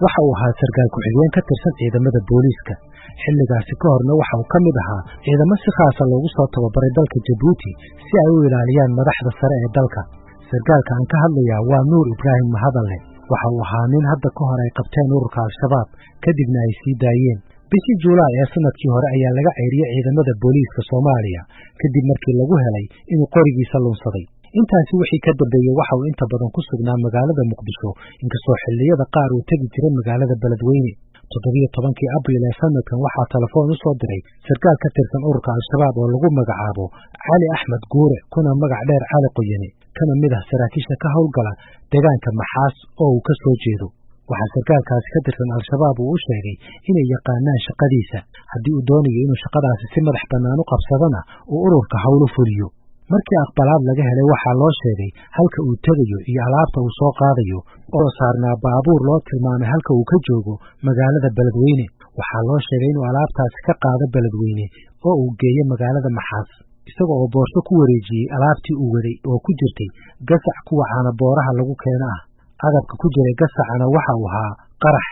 waxa uu ahaa sarkaal ku-xigeen ka tirsan ciidamada booliiska. xilligaasi ka horna waxa uu ka mid ahaa ciidamo si khaasa loogu soo tababaray dalka Jabuuti si ay u ilaaliyaan madaxda sare ee dalka. sarkaalka aan ka hadlayaa waa Nuur Ibraahim Mahadalle. waxa uu ahaa nin hadda ka hor ay qabteen ururka Al-Shabaab kadibna ay sii daayeen. bishii Juulaay ee sanadkii hore ayaa laga ceyriyay ciidamada booliiska Soomaaliya kadib markii lagu helay inuu qorigiisa lunsaday. intaasi wixii ka dambeeyay waxa uu inta badan ku sugnaa magaalada Muqdisho, inkastoo xilliyada qaar uu tegi jiray magaalada Beledweyne. 17 Abriil ee sanadkan waxaa telefoon u soo diray sarkaal ka tirsan ururka Al-Shabaab oo lagu magacaabo Cali Axmed Guure, kuna magac dheer Cali Qoyane, kana mid ah saraakiisha ka howlgala deegaanka Maxaas oo uu ka soo jeedo. waxaa sarkaalkaasi ka tirsan Al-Shabaab uu u sheegay inay yaqaanaan shaqadiisa, haddii uu doonayo inuu shaqadaasi si madax bannaan u qabsadana uu ururka howlo fuliyo. markii aqbalaad laga helay waxaa loo sheegay halka uu tegayo iyo alaabta uu soo qaadayo oo saarnaa baabuur loo tilmaamay halka uu ka joogo magaalada Beledweyne. waxaa loo sheegay inuu alaabtaasi ka qaado Beledweyne oo uu geeyo magaalada Maxaas, isaga oo boorso ku wareejiyey alaabtii uu waday oo ku jirtay gasac kuwa caana booraha lagu keeno ah. agabka ku jiray gasacana waxa uu ahaa qarax.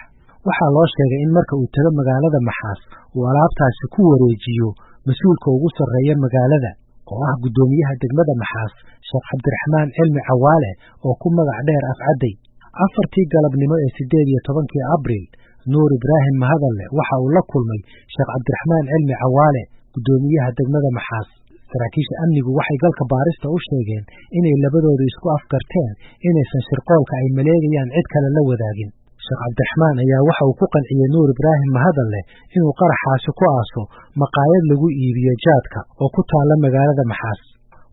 waxaa loo sheegay in marka uu tago magaalada Maxaas uu alaabtaasi ku wareejiyo mas-uulka ugu sarreeya magaalada oo ah guddoomiyaha degmada Maxaas, Sheekh Cabdiraxmaan Cilmi Cawaale oo ku magac dheer Afcaday. 4tii galabnimo ee 18 Abriil, Nuur Ibraahim Mahadalle waxa uu la kulmay Sheekh Cabdiraxmaan Cilmi Cawaale, guddoomiyaha degmada Maxaas. saraakiisha amnigu waxay galka baarista u sheegeen inay labadoodu isku afgarteen inaysan shirqoolka ay maleegayaan cid kale la wadaagin. Sheekh Cabdiraxmaan ayaa waxa uu ku qanciyey Nuur Ibraahim Mahadalle inuu qaraxaasi ku aaso maqaayad lagu iibiyo jaadka oo ku taalla magaalada Maxaas.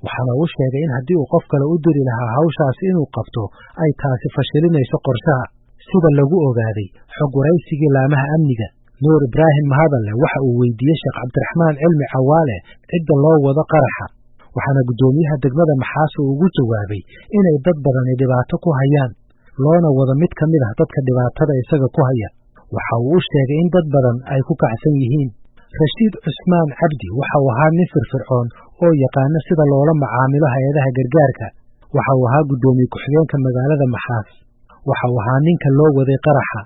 waxaana uu sheegay in haddii uu qof kale u diri lahaa hawshaasi inuu qabto ay taasi fashilinayso qorshaha, sida lagu ogaaday xog waraysigii laamaha amniga. Nuur Ibraahim Mahadalle waxa uu weydiiyey Sheekh Cabdiraxmaan Cilmi Cawaale cidda loo wado qaraxa, waxaana guddoomiyaha degmada Maxaas uu ugu jawaabay inay dad badani dhibaato ku hayaan, loona wado mid ka mid ah dadka dhibaatada isaga ku haya. waxa uu u sheegay in dad badan ay ku kacsan yihiin. Rashiid Cusmaan Cabdi waxa uu ahaa nin firfircoon oo yaqaana sida loola macaamilo hay-adaha gargaarka. waxa uu ahaa guddoomiye ku-xigeenka magaalada Maxaas. waxa uu ahaa ninka loo waday qaraxa.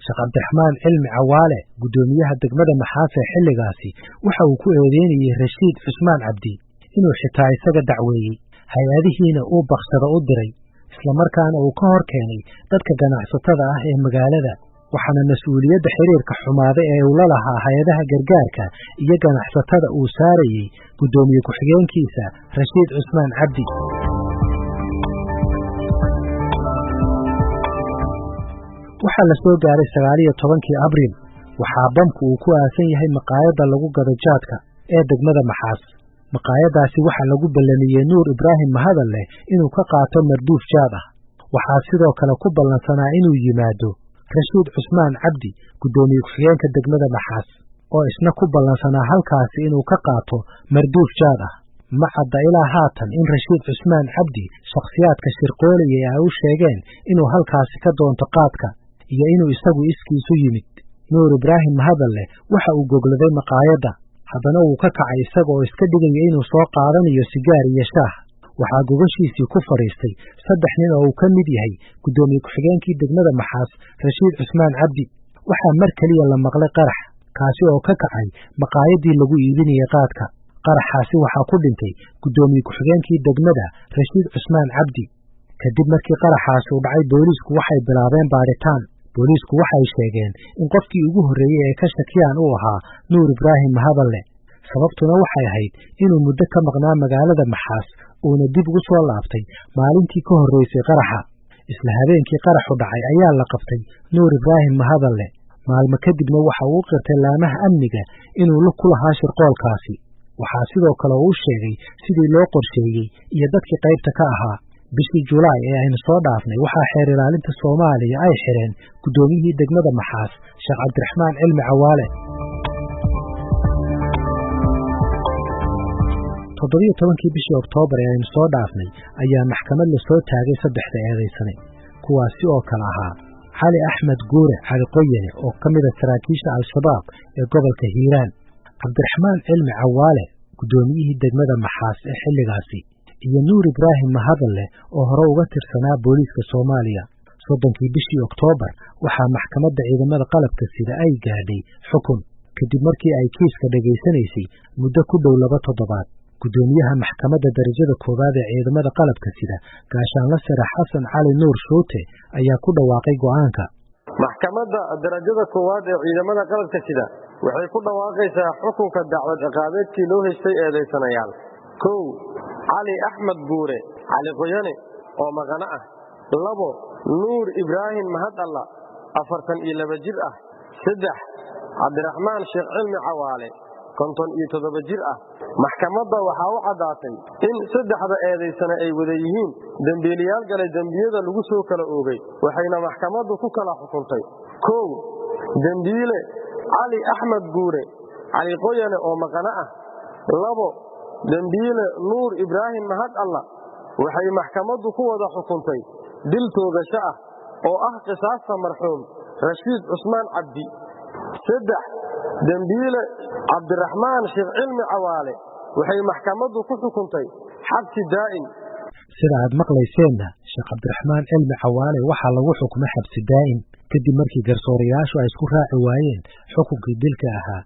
Sheekh Cabdiraxmaan Cilmi Cawaale, guddoomiyaha degmada Maxaas ee xilligaasi, waxa uu ku eedeynayey Rashiid Cusmaan Cabdi inuu xitaa isaga dacweeyey, hay-adihiina uu baksada u diray, islamarkaana uu ka hor keenay dadka ganacsatada ah ee magaalada. waxaana mas-uuliyadda xiriirka xumaaday ee uu la lahaa hay-adaha gargaarka iyo ganacsatada uu saarayey guddoomiye ku-xigeenkiisa Rashiid Cusmaan Cabdi. waxaa la soo gaaray 19 Abriil. waxaa bamku uu ku aasan yahay maqaayadda lagu gado jaadka ee degmada Maxaas. maqaayaddaasi waxaa lagu ballamiyey Nuur Ibraahim Mahadalle inuu ka qaato marduuf jaad ah. waxaa sidoo kale ku ballansanaa inuu yimaado Rashiid Cusmaan Cabdi, guddoomiye ku-xigeenka degmada Maxaas, oo isna ku ballansanaa halkaasi inuu ka qaato marduuf jaad ah. ma cadda ilaa haatan in Rashiid Cusmaan Cabdi shakhsiyaadka shirqoolaya ay u sheegeen inuu halkaasi ka doonto qaadka iyo inuu isagu iskiisu yimid. Nuur Ibraahim Mahadalle waxa uu gogladay maqaayadda, haddana uu ka kacay isaga oo iska dhigaya inuu soo qaadanayo sigaar iyo shaah. waxaa gogashiisii ku fadhiistay 3 nin oo uu ka mid yahay guddoomiye ku-xigeenkii degmada Maxaas, Rashiid Cusmaan Cabdi. waxaa mar keliya la maqlay qarax, kaasi oo ka kacay maqaayaddii lagu iibinayay qaadka. qaraxaasi waxaa ku dhintay guddoomiye ku-xigeenkii degmada Rashiid Cusmaan Cabdi. kadib markii qaraxaasi u dhacay, booliisku waxay bilaabeen baadhitaan. booliisku waxay sheegeen in qofkii ugu horreeyey ee ka shakiyaan uu ahaa Nuur Ibraahim Mahadalle. sababtuna waxay ahayd inuu muddo ka maqnaa magaalada Maxaas uuna dib ugu soo laabtay maalintii ka horreysay qaraxa. isla habeenkii qaraxu dhacay ayaa la qabtay Nuur Ibraahim Mahadalle. maalmo kadibna waxa uu qirtay laamaha amniga inuu lug ku lahaa shirqoolkaasi. waxaa sidoo kale uu sheegay sidii loo qorsheeyey iyo dadkii qaybta ka ahaa. bishii Juulaay ee aynu soo dhaafnay waxaa xeer ilaalinta Soomaaliya ay xireen guddoomiyihii degmada Maxaas, Sheekh Cabdiraxmaan Cilmi Cawaale. 17 bishii Oktoobar ee aynu soo dhaafnay ayaa maxkamad la soo taagay 3 eedaysane, kuwaasi oo kale ahaa Cali Axmed Guure Cali Qoyane oo ka mid ah saraakiisha Al-Shabaab ee gobolka Hiiraan, Cabdiraxmaan Cilmi Cawaale, guddoomiyihii degmada Maxaas ee xilligaasi, iyo Nuur Ibraahim Mahadalle oo hore uga tirsanaa booliiska Soomaaliya. soddonkii bishii Oktoobar waxaa maxkamadda ciidamada qalabka sida ay gaadhay xukun kadib markii ay kiiska dhageysanaysay muddo ku dhow 2 toddobaad. Gudoomiyaha maxkamadda darajada koowaad ee ciidamada qalabka sida gaashaanle sare Xasan Cali Nuur Shuute ayaa ku dhawaaqay go'aanka. Maxkamadda darajada koowaad ee ciidamada qalabka sida waxay ku dhawaaqaysaa xukunka dacwad ciqaabeedkii loo haystay eedeysanayaal. 1. Cali Axmed Guure Cali Qoyane oo maqana ah. 2. Nuur Ibraahim Mahad Allah 42 jir ah. 3. Cabdiraxmaan Sheekh Cilmi Cawaale 57 jir ah. Maxkamadda waxaa u cadaatay in saddexda eedeysane ay wada yihiin dambiilayaal galay dambiyada lagu soo kala oogay, waxayna maxkamaddu ku kala xukuntay: 1. Dambiile Cali Axmed Guure Cali Qoyane oo maqana ah. 2. Dambiile Nuur Ibraahim Mahad Allah waxay maxkamaddu ku wada xukuntay dil toogasho ah oo ah qisaasta marxuum Rashiid Cusmaan Cabdi. 3. Dambiile Cabdiraxmaan Sheekh Cilmi Cawaale waxay maxkamaddu ku xukuntay xabsi daa'im. Sida aad maqlayseenna, Sheekh Cabdiraxmaan Cilmi Cawaale waxaa lagu xukumay xabsi daa'im kadib markii garsoorayaashu ay isku raaci waayeen xukunkii dilka ahaa.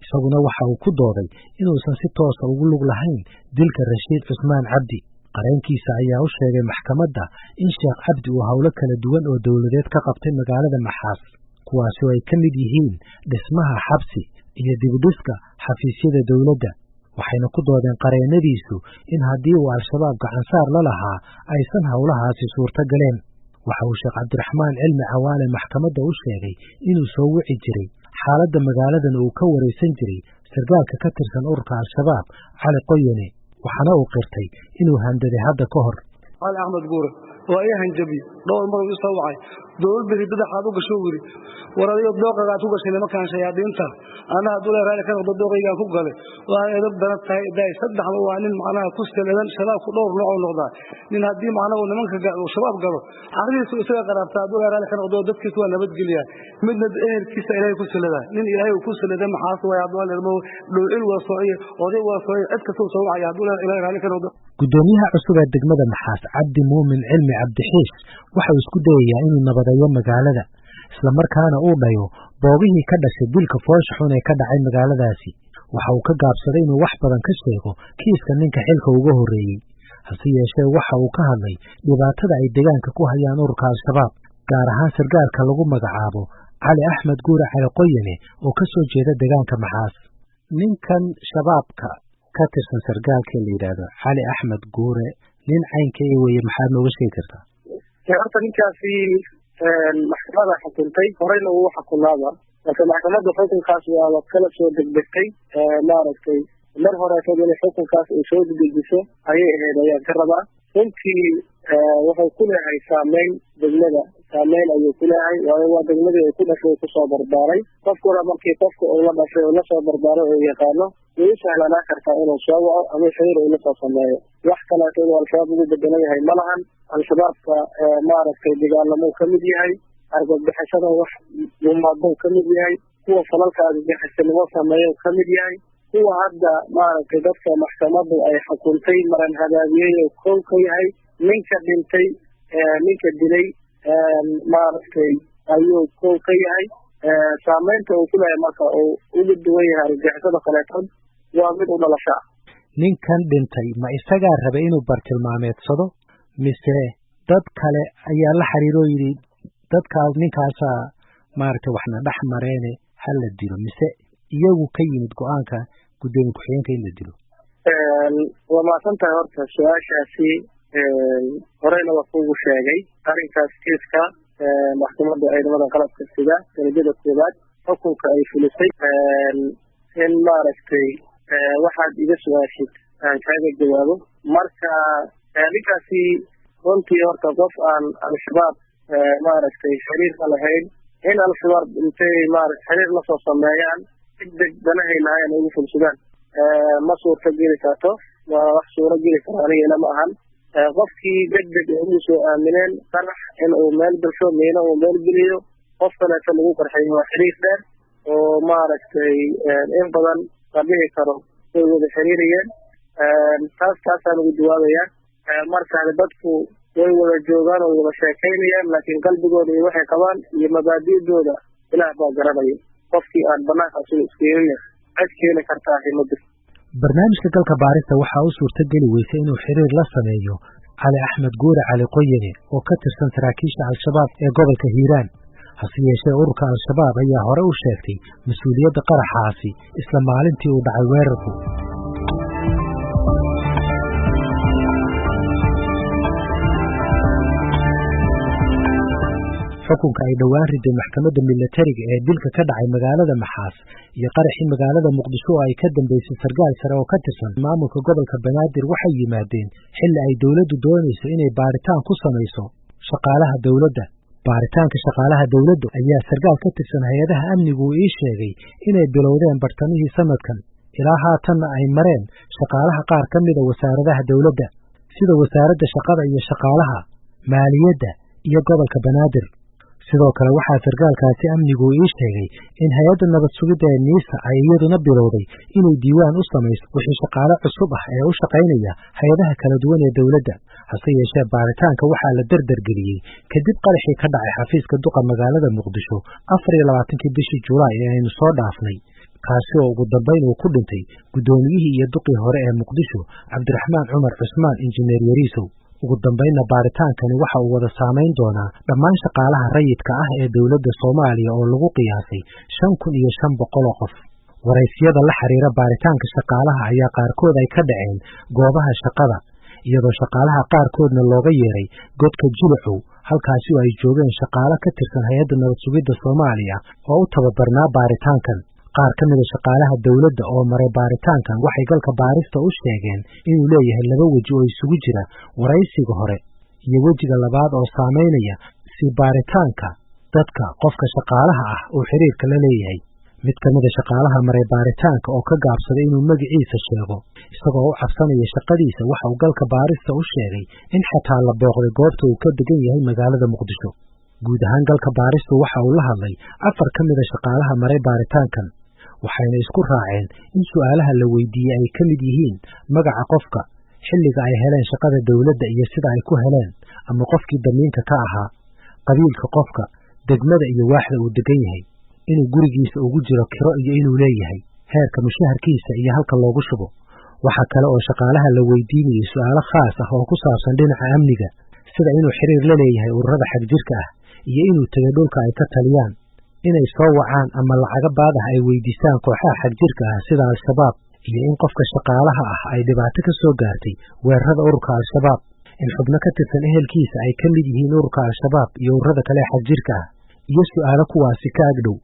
Isaguna waxa uu ku dooday inuusan si toos ah ugu lug lahayn dilka Rashiid Cusmaan Cabdi. Qareenkiisa ayaa u sheegay maxkamadda in Sheekh Cabdi uu hawlo kala duwan oo dawladeed ka qabtay magaalada Maxaas, kuwaas oo ay ka mid yihiin dhismaha xabsi iyo dib-u-dhiska xafiisyada dawladda. Waxayna ku doodeen qareennadiisu in haddii uu Al-shabaab gacansaar la lahaa aysan hawlahaasi suurto galeen. Waxa uu Sheekh Cabdiraxmaan Cilmi Cawaale maxkamadda u sheegay inuu soo wici jiray xaaladda magaaladan uu ka wareysan jiray sargaalka ka tirsan ururka Al-shabaab Cali Qoyane, waxaana uu qirtay inuu handaday hadda ka hor. Cali Axmed Guure waa ay hanjabi dhowr mar uu soo wacay dawladda badaxaad u gasho wiri waradiyo dooqaga ku gashay markaan shayaadiinta ana dul raali kan dooqayga ku galay waa edab badan tahay day saddex waa nin macnaha ku saleedan shabaabku dhowr nooc noqda nin hadii macnaha nimanka shabaab galo aqriisu isaga qarabtaa dul raali kan dadkiisu waa nabad geliya midna ehelkiisa ilaahay ku saleedan nin ilaahay ku saleedan maxaas waa adoo leermo dhul waa sooyay oday waa sooyay cid ka soo wacay dul ilaahay raali kan gudoomiyaha cusub ee degmada Maxaas Cabdi Muumin Cilmi Cabdi Xiis waxa uu isku dayayaa inuu nabadeeyo magaalada isla markaana uu dhayo boogihii ka dhashay dilka foosha xun ee ka dhacay magaaladaasi. Waxa uu ka gaabsaday inuu wax badan ka sheego kiiska ninka xilka uga horeeyay, hase yeeshee waxa uu ka hadlay dhibaatada ay deegaanka ku hayaan ururka Al-shabaab, gaar ahaan sargaalka lagu magacaabo Cali Axmed Guure Cali Qoyane oo ka soo jeeda deegaanka Maxaas. Ninkan shabaabka ka tirsan sargaalka la yiraahdo Cali Axmed Guure nin caynka ee weeye maxaad nooga sheegi kartaa? Horta ninkaasi maxkamadda xukuntay horeyna uu xukunaaba marka maxkamadda xukunkaas waa kala soo degdegtay maaragtay mar hore kadib xukunkaas uu soo dedejiso ayay ahayd ayaan ka rabaa. runtii wuxuu ku leeyahay saameyn degmada saameyn ayuu ku leeyahay waayo waa degmadii ay ku dhashay ku soo barbaaray qofkuna markii qofka uu la dhashay oo la soo barbaaray oo yaqaano way sahlanaa kartaa inuu soo waco ama xiriir uu la soo sameeyo. wax kaleeto inuu Al-shabaab ugu bedelan yahay ma lahan. Al-shabaabka maaragtay dagaalamuu ka mid yahay, argagixisada wax duumaaduu ka mid yahay, kuwa falalka argagixisanimo sameeyo ka mid yahay, kuwa hadda maaragtay dadka maxkamaddu ay xukuntay maran hadaabiyey oo kow ka yahay ninka dhintay ninka dilay maaragtay ayuu kow ka yahay. saameynta uu ku leeyahay marka uu ugu duwan yahay argagixisada kaleetood waa mid u dhalasho ah. Ninkan dhintay ma isagaa rabay inuu bartilmaameedsado mise dad kale ayaa la xiriiroo yidhi dadkaas ninkaasaa maaragtay waxna dhex mareene ha la dilo, mise iyagu ka yimid go-aanka gudoomiye ku-xigeenka in la dilo? waa mahadsantahay horta su-aashaasi horeyna waa kuugu sheegay arrinkaas kiiska maxkamadda ciidamada qalabka sida darajada koowaad xukunka ay fulisay in maaragtay waxaad iga su-aashid aan kaaga jawaabo. marka ninkaasi runtii horta qof aan Al-shabaab maaragtay xiriir la lahayn in Al-shabaab intay maaragtay xiriir la soo sameeyaan degdeg danahayna ay ugu fulsadaan ma suurta geli karto. waa wax suura geli kara anigana ma ahan. qofkii degdeg ugu soo aamineen qarax in uu meel bulsho meena uu meel geliyo qof kaleeto lagu qarxiyo waa xiriir dheer oo maaragtay in badan la dhihi karo way wada xiriirayeen. taasaan ugu jawaabayaa. marka dadku way wada joogaan oo wada sheekaynayaan laakiin qalbigooda iyo waxay qabaan iyo mabaadi'dooda ilaah baa garanaya qofkii aan banaanka asuga iskeelina cid keeni kartaa ma jirto barnaamijka galka baarista waxaa u suurtageli weysay inuu xiriir la sameeyo cali axmed guure cali qoyane oo ka tirsan saraakiisha al-shabaab ee gobolka hiiraan hase yeeshee ururka al-shabaab ayaa hore u sheegtay mas-uuliyadda qaraxaasi isla maalintii uu dhacay weerarku xukunka ay dhowaan riday maxkamadda milatariga ee dilka ka dhacay magaalada Maxaas iyo qaraxii magaalada Muqdisho oo ay ka dambeysay sargaal sare oo ka tirsan maamulka gobolka Banaadir waxay yimaadeen xilli ay dawladdu doonayso inay baaritaan ku samayso shaqaalaha dawladda. Baaritaanka shaqaalaha dawladdu ayaa sargaal ka tirsan hay'adaha amnigu ii sheegay inay bilowdeen bartamihii sanadkan ilaa haatanna ay mareen shaqaalaha qaar ka mid ah wasaaradaha dawladda sida wasaaradda shaqada iyo shaqaalaha, maaliyadda iyo gobolka Banaadir. sidoo kale waxaa sargaalkaasi amnigu ii sheegay in hay'adda nabad sugidda ee NISA ay iyaduna bilowday inay diiwaan u samayso wixii shaqaale cusub ah ee u shaqaynaya hay'adaha kala duwan ee dawladda. hase yeeshee baaritaanka waxaa la dardargeliyey kadib qaraxii ka dhacay xafiiska duqa magaalada Muqdisho 24 bishii Juulaay ee aynu soo dhaafnay, kaasi oo ugu dambeyn uu ku dhintay guddoomiyihii iyo duqii hore ee Muqdisho Cabdiraxmaan Cumar Cusmaan Injineer Yariisow. ugu dambeynna baaritaankani waxa uu wada saamayn doonaa dhammaan shaqaalaha rayidka ah ee dawladda Soomaaliya oo lagu qiyaasay 5,500 oo qof. Waraysiyada la xiriira baaritaanka shaqaalaha ayaa qaarkood ay ka dhaceen goobaha shaqada, iyadoo shaqaalaha qaarkoodna looga yeeray godka Jilcow, halkaasi oo ay joogeen shaqaale ka tirsan hay'adda nabad sugidda Soomaaliya oo u tababarnaa baaritaankan. qaar ka mid ah shaqaalaha dawladda oo maray baaritaankan waxay galka baarista u sheegeen inuu leeyahay 2 weji oo isugu jira waraysiga hore iyo wejiga labaad oo saameynaya si baaritaanka dadka qofka shaqaalaha ah oo xiriirka la leeyahay. mid ka mid ah shaqaalaha maray baaritaanka oo ka gaabsaday inuu magaciisa sheego isagoo u cabsanaya shaqadiisa waxa uu galka baarista u sheegay in xataa la booqday goobta uu ka degan yahay magaalada Muqdisho. guud ahaan galka baaristu waxa uu la hadlay 4 ka mid ah shaqaalaha maray baaritaankan, waxayna isku raaceen in su'aalaha la weydiiyey ay ka mid yihiin magaca qofka, xilliga ay heleen shaqada dawladda iyo sida ay ku heleen ama qofkii damiinka ka ahaa, qabiilka qofka, degmada iyo waaxda uu degan yahay, inuu gurigiisa ugu jiro kiro iyo inuu leeyahay, heerka mushaharkiisa iyo halka loogu shubo. waxa kale oo shaqaalaha la weydiinayay su'aalo khaas ah oo ku saabsan dhinaca amniga, sida inuu xiriir la leeyahay ururada xagjirka ah iyo inuu tegay dhulka ay ka taliyaan, inay soo wacaan ama lacaga baad ah ay weydiistaan kooxaha xagjirka ah sida al-shabaab, iyo in qofka shaqaalaha ah ay dhibaato ka soo gaartay weerarada ururka al-shabaab, in xubno ka tirsan ehelkiisa ay ka mid yihiin ururka al-shabaab iyo ururada kale xagjirka ah, iyo su'aalo kuwaasi ka agdhow.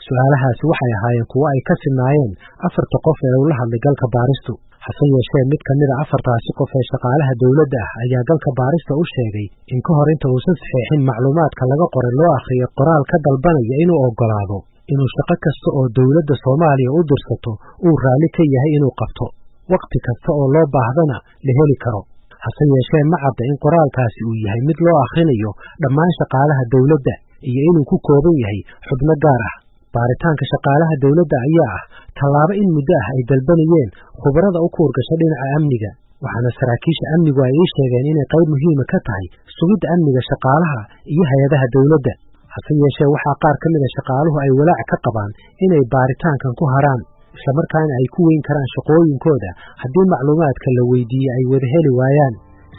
su'aalahaasi waxay ahaayeen kuwo ay ka sinaayeen 4 qof ee ula hadlay galka baaristu. hase yeeshee mid ka mid ah 4taasi qof ee shaqaalaha dawladda ah ayaa galka baarista u sheegay in ka hor inta uusan saxiixin macluumaadka laga qoray loo akhriyo qoraal ka dalbanaya inuu oggolaado inuu shaqo kasta oo dawladda Soomaaliya u dirsato uu raalli ka yahay inuu qabto, waqti kasta oo loo baahdana la heli karo. hase yeeshee ma cadda in qoraalkaasi uu yahay mid loo akhrinayo dhammaan shaqaalaha dawladda iyo inuu ku kooban yahay xubno gaar ah. baaritaanka shaqaalaha dawladda ayaa ah tallaabo in muddo ah ay dalbanayeen khubarada u kuurgasha dhinaca amniga, waxaana saraakiisha amnigu ay ii sheegeen inay qayb muhiima ka tahay sugidda amniga shaqaalaha iyo hay'adaha dawladda. hase yeeshee waxaa qaar ka mid ah shaqaaluhu ay walaac ka qabaan inay baaritaankan ku haraan, islamarkaana ay ku weyn karaan shaqooyinkooda haddii macluumaadka la weydiiyey ay wada heli waayaan,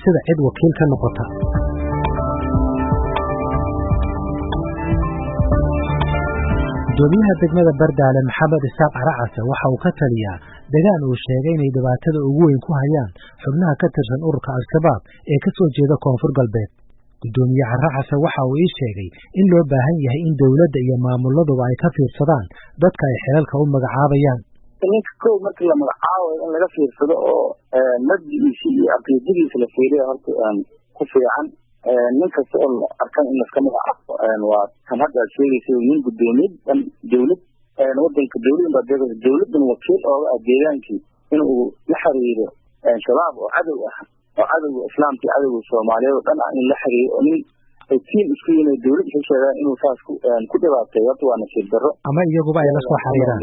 sida cid wakiil ka noqota. gudoomiyaha degmada Bardaale Maxamed Isaaq Caracase waxa uu ka taliyaa deegaan uu sheegay inay dhibaatada ugu weyn ku hayaan xubnaha ka tirsan ururka al-shabaab ee ka soo jeeda koonfur galbeed. gudoomiye Caracase waxa uu ii sheegay in loo baahan yahay in dawladda iyo maamuladuba ay ka fiirsadaan dadka ay xilalka u magacaabayaan. ninka kow markii la magacaabo in laga fiirsado oo nabdigiisa iyo aqoontigiisa la fiiriyo horta ku fiican. nin kasta oo arkan in laska magacaabo waa kan hadda sheegaysa in gudoomiyadan dawlad wadanka dawladdan wakiil oo deegaankii inuu la xiriiro shabaab oo cadow ah oo cadowga islaamka cadowga Soomaaliyeed oo dhan in la xiriiro in ay tiim isku yimaadeen dawladda ka sheegaan inuu saas ku dhibaatay waa nasiib darro ama iyaguba ay la soo xiriiraan.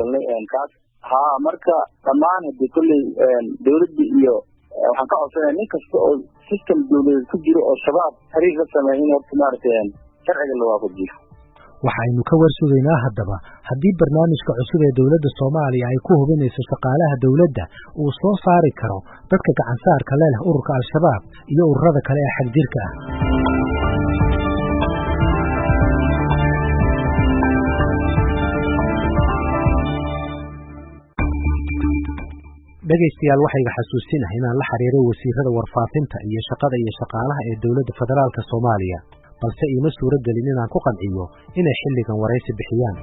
marka dhammaan hadii kulli dawladda iyo waxaan ka codsanayaa nin kasta oo system dawladeed ku jiro oo shabaab xiriir la sameeya in horta maaragtay sharciga la waafajiyo. waxaynu ka warsugaynaa haddaba haddii barnaamijka cusub ee dowladda Soomaaliya ay ku hubinayso shaqaalaha dowladda uu soo saari karo dadka gacansaarka leh ururka Al-Shabaab iyo ururada kale ee xagjirka ah. dhegaystayaal waxayga xasuusinahay inaan la xiriiray wasiirada warfaafinta iyo shaqada iyo shaqaalaha ee dowladda federaalka Soomaaliya balse iima suuragelin inaan ku qanciyo inay xilligan waraysi bixiyaan.